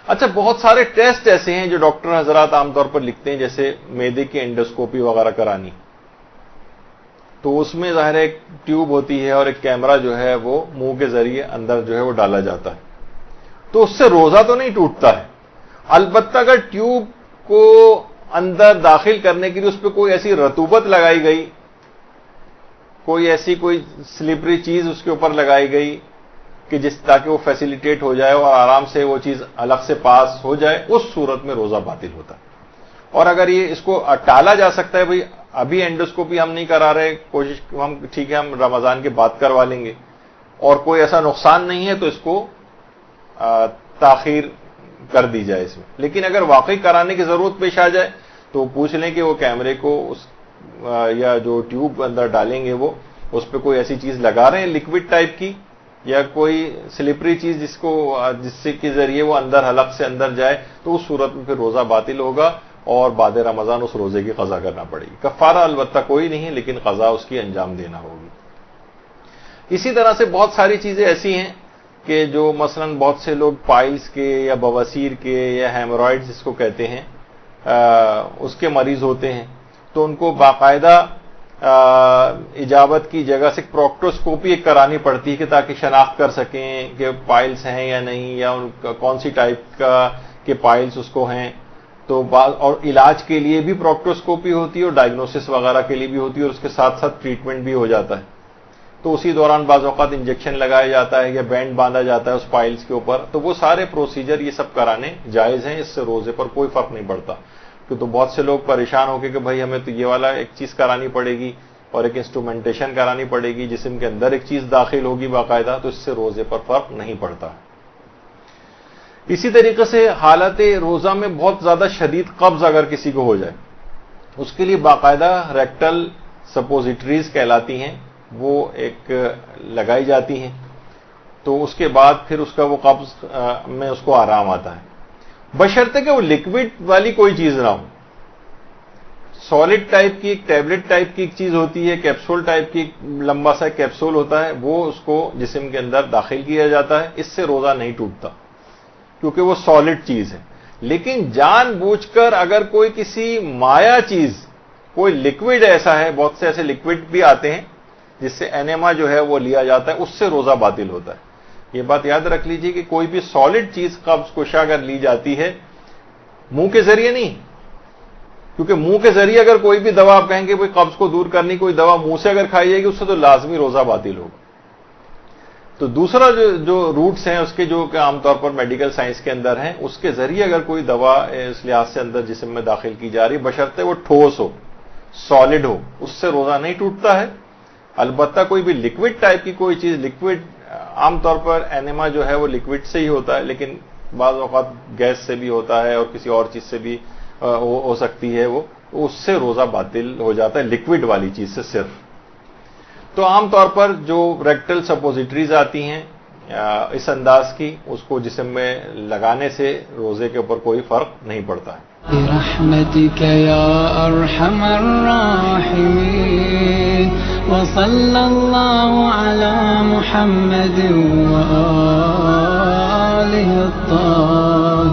اچھا، بہت سارے ٹیسٹ ایسے ہیں جو ڈاکٹر حضرات عام طور پر لکھتے ہیں، جیسے میدے کی انڈوسکوپی وغیرہ کرانی، تو اس میں ظاہر ایک ٹیوب ہوتی ہے اور ایک کیمرہ جو ہے وہ منہ کے ذریعے اندر جو ہے وہ ڈالا جاتا ہے، تو اس سے روزہ تو نہیں ٹوٹتا ہے، البتہ اگر ٹیوب کو اندر داخل کرنے کے لیے اس پہ کوئی ایسی رطوبت لگائی گئی، کوئی ایسی کوئی سلپری چیز اس کے اوپر لگائی گئی کہ تاکہ وہ فیسیلیٹیٹ ہو جائے اور آرام سے وہ چیز الگ سے پاس ہو جائے، اس صورت میں روزہ باطل ہوتا ہے۔ اور اگر یہ اس کو ٹالا جا سکتا ہے، بھئی ابھی انڈوسکوپی ہم نہیں کرا رہے، کوشش ہم ٹھیک ہے ہم رمضان کے بعد کروا لیں گے، اور کوئی ایسا نقصان نہیں ہے تو اس کو تاخیر کر دی جائے اس میں۔ لیکن اگر واقعی کرانے کی ضرورت پیش آ جائے تو پوچھ لیں کہ وہ کیمرے کو یا جو ٹیوب اندر ڈالیں گے وہ اس پہ کوئی ایسی چیز لگا رہے ہیں لکوڈ ٹائپ کی، یا کوئی سلپری چیز جس سے کے ذریعے وہ اندر حلق سے اندر جائے، تو اس صورت میں پھر روزہ باطل ہوگا اور بعد رمضان اس روزے کی قضا کرنا پڑے گی۔ کفارہ البتہ کوئی نہیں، لیکن قضا اس کی انجام دینا ہوگی۔ اسی طرح سے بہت ساری چیزیں ایسی ہیں کہ جو مثلا بہت سے لوگ پائلز کے یا بواسیر کے یا ہیمورائڈ جس کو کہتے ہیں اس کے مریض ہوتے ہیں، تو ان کو باقاعدہ اجابت کی جگہ سے پروکٹوسکوپی ایک کرانی پڑتی ہے کہ تاکہ شناخت کر سکیں کہ پائلز ہیں یا نہیں، یا ان کا کون سی ٹائپ کا کہ پائلز اس کو ہیں۔ تو اور علاج کے لیے بھی پروکٹوسکوپی ہوتی ہے اور ڈائگنوسس وغیرہ کے لیے بھی ہوتی ہے، اور اس کے ساتھ ساتھ ٹریٹمنٹ بھی ہو جاتا ہے۔ تو اسی دوران بعض اوقات انجیکشن لگایا جاتا ہے یا بینڈ باندھا جاتا ہے اس پائلز کے اوپر، تو وہ سارے پروسیجر یہ سب کرانے جائز ہیں، اس سے روزے پر کوئی فرق نہیں پڑتا۔ تو بہت سے لوگ پریشان ہو کے کہ بھائی ہمیں تو یہ والا ایک چیز کرانی پڑے گی اور ایک انسٹرومنٹیشن کرانی پڑے گی، جسم کے اندر ایک چیز داخل ہوگی باقاعدہ، تو اس سے روزے پر فرق نہیں پڑتا۔ اسی طریقے سے حالت روزہ میں بہت زیادہ شدید قبض اگر کسی کو ہو جائے، اس کے لیے باقاعدہ ریکٹل سپوزیٹریز کہلاتی ہیں، وہ ایک لگائی جاتی ہیں، تو اس کے بعد پھر اس کا وہ قبض میں اس کو آرام آتا ہے، بشرطے کہ وہ لکوڈ والی کوئی چیز نہ ہو۔ سالڈ ٹائپ کی ایک ٹیبلٹ ٹائپ کی ایک چیز ہوتی ہے، کیپسول ٹائپ کی لمبا سا کیپسول ہوتا ہے، وہ اس کو جسم کے اندر داخل کیا جاتا ہے، اس سے روزہ نہیں ٹوٹتا کیونکہ وہ سالڈ چیز ہے۔ لیکن جان بوجھ کر اگر کوئی کسی مایا چیز، کوئی لکوڈ ایسا ہے، بہت سے ایسے لکوڈ بھی آتے ہیں جس سے اینیما جو ہے وہ لیا جاتا ہے، اس سے روزہ باطل ہوتا ہے۔ یہ بات یاد رکھ لیجئے کہ کوئی بھی سالڈ چیز قبض کشا اگر لی جاتی ہے، منہ کے ذریعے نہیں، کیونکہ منہ کے ذریعے اگر کوئی بھی دوا آپ کہیں گے کوئی قبض کو دور کرنی کوئی دوا منہ سے اگر کھائی جائے گی، اس سے تو لازمی روزہ باطل ہوگا۔ تو دوسرا جو روٹس ہیں اس کے، جو کہ عام طور پر میڈیکل سائنس کے اندر ہیں، اس کے ذریعے اگر کوئی دوا اس لحاظ سے اندر جسم میں داخل کی جا رہی، بشرطے وہ ٹھوس ہو، سالڈ ہو، اس سے روزہ نہیں ٹوٹتا ہے۔ البتہ کوئی بھی لکوڈ ٹائپ کی کوئی چیز، لکوڈ عام طور پر اینیما جو ہے وہ لکوڈ سے ہی ہوتا ہے، لیکن بعض اوقات گیس سے بھی ہوتا ہے اور کسی اور چیز سے بھی ہو سکتی ہے، وہ اس سے روزہ باطل ہو جاتا ہے لکوڈ والی چیز سے صرف۔ تو عام طور پر جو ریکٹل سپوزیٹریز آتی ہیں اس انداز کی، اس کو جسم میں لگانے سے روزے کے اوپر کوئی فرق نہیں پڑتا ہے۔ برحمتك يا ارحم الراحمين وصلى الله على محمد وآله الطاهرين